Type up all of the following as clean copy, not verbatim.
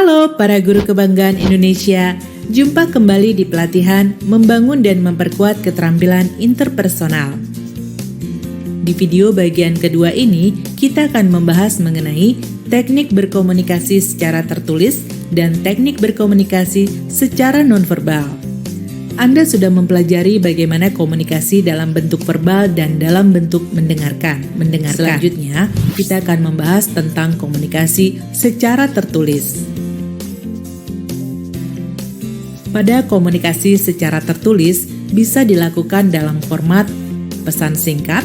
Halo para guru kebanggaan Indonesia, jumpa kembali di pelatihan membangun dan memperkuat keterampilan interpersonal. Di video bagian kedua ini, kita akan membahas mengenai teknik berkomunikasi secara tertulis dan teknik berkomunikasi secara nonverbal. Anda sudah mempelajari bagaimana komunikasi dalam bentuk verbal dan dalam bentuk mendengarkan. Selanjutnya, kita akan membahas tentang komunikasi secara tertulis. Pada komunikasi secara tertulis bisa dilakukan dalam format pesan singkat.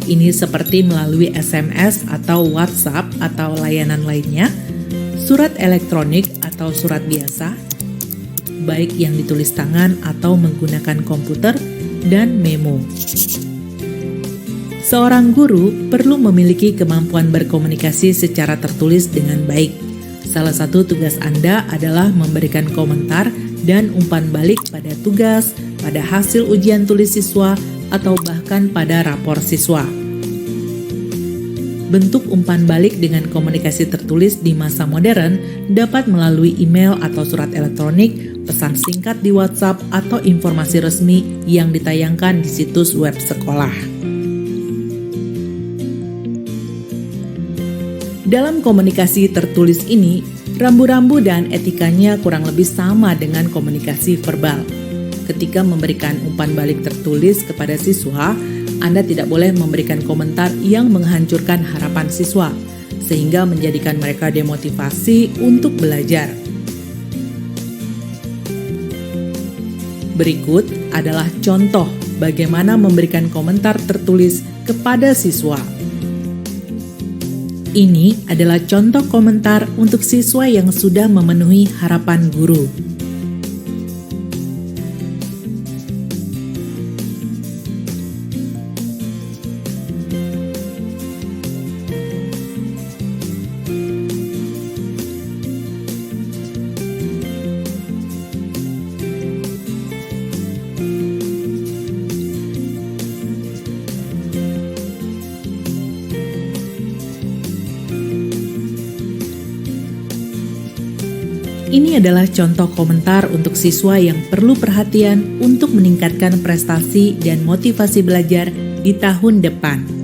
Ini seperti melalui SMS atau WhatsApp atau layanan lainnya, surat elektronik atau surat biasa, baik yang ditulis tangan atau menggunakan komputer, dan memo. Seorang guru perlu memiliki kemampuan berkomunikasi secara tertulis dengan baik. Salah satu tugas Anda adalah memberikan komentar dan umpan balik pada tugas, pada hasil ujian tulis siswa, atau bahkan pada rapor siswa. Bentuk umpan balik dengan komunikasi tertulis di masa modern dapat melalui email atau surat elektronik, pesan singkat di WhatsApp, atau informasi resmi yang ditayangkan di situs web sekolah. Dalam komunikasi tertulis ini, rambu-rambu dan etikanya kurang lebih sama dengan komunikasi verbal. Ketika memberikan umpan balik tertulis kepada siswa, Anda tidak boleh memberikan komentar yang menghancurkan harapan siswa, sehingga menjadikan mereka demotivasi untuk belajar. Berikut adalah contoh bagaimana memberikan komentar tertulis kepada siswa. Ini adalah contoh komentar untuk siswa yang sudah memenuhi harapan guru. Ini adalah contoh komentar untuk siswa yang perlu perhatian untuk meningkatkan prestasi dan motivasi belajar di tahun depan.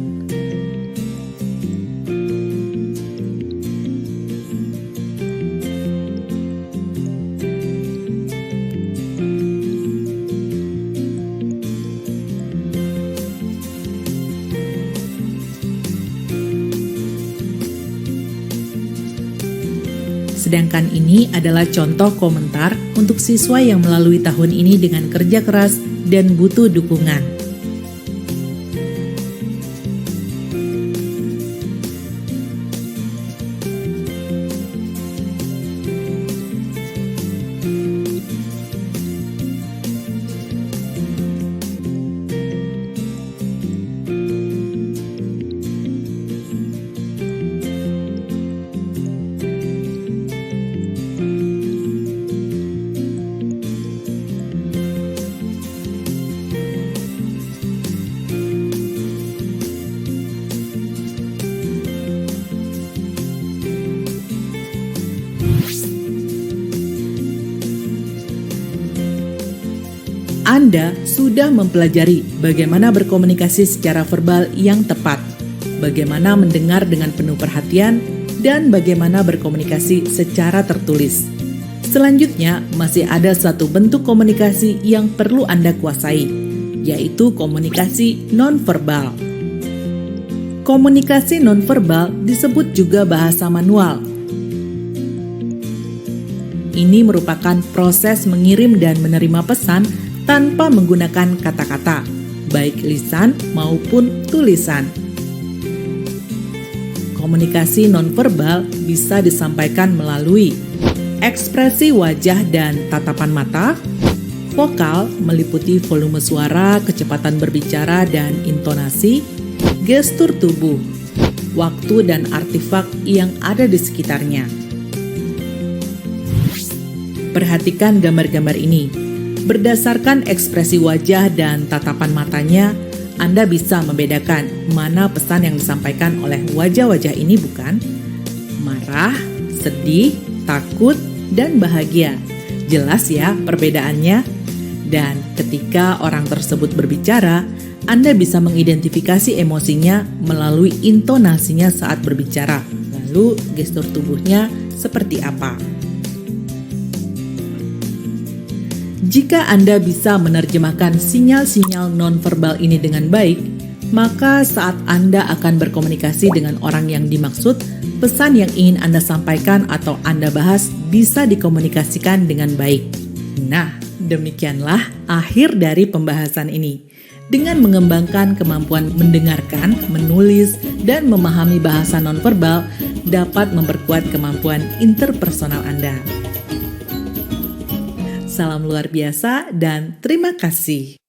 Sedangkan ini adalah contoh komentar untuk siswa yang melalui tahun ini dengan kerja keras dan butuh dukungan. Anda sudah mempelajari bagaimana berkomunikasi secara verbal yang tepat, bagaimana mendengar dengan penuh perhatian, dan bagaimana berkomunikasi secara tertulis. Selanjutnya, masih ada satu bentuk komunikasi yang perlu Anda kuasai, yaitu komunikasi nonverbal. Komunikasi nonverbal disebut juga bahasa manual. Ini merupakan proses mengirim dan menerima pesan tanpa menggunakan kata-kata, baik lisan maupun tulisan. Komunikasi nonverbal bisa disampaikan melalui ekspresi wajah dan tatapan mata, vokal meliputi volume suara, kecepatan berbicara dan intonasi, gestur tubuh, waktu dan artefak yang ada di sekitarnya. Perhatikan gambar-gambar ini. Berdasarkan ekspresi wajah dan tatapan matanya, Anda bisa membedakan mana pesan yang disampaikan oleh wajah-wajah ini bukan marah, sedih, takut, dan bahagia. Jelas ya perbedaannya? Dan ketika orang tersebut berbicara, Anda bisa mengidentifikasi emosinya melalui intonasinya saat berbicara. Lalu gestur tubuhnya seperti apa? Jika Anda bisa menerjemahkan sinyal-sinyal nonverbal ini dengan baik, maka saat Anda akan berkomunikasi dengan orang yang dimaksud, pesan yang ingin Anda sampaikan atau Anda bahas bisa dikomunikasikan dengan baik. Nah, demikianlah akhir dari pembahasan ini. Dengan mengembangkan kemampuan mendengarkan, menulis, dan memahami bahasa nonverbal dapat memperkuat kemampuan interpersonal Anda. Salam luar biasa dan terima kasih.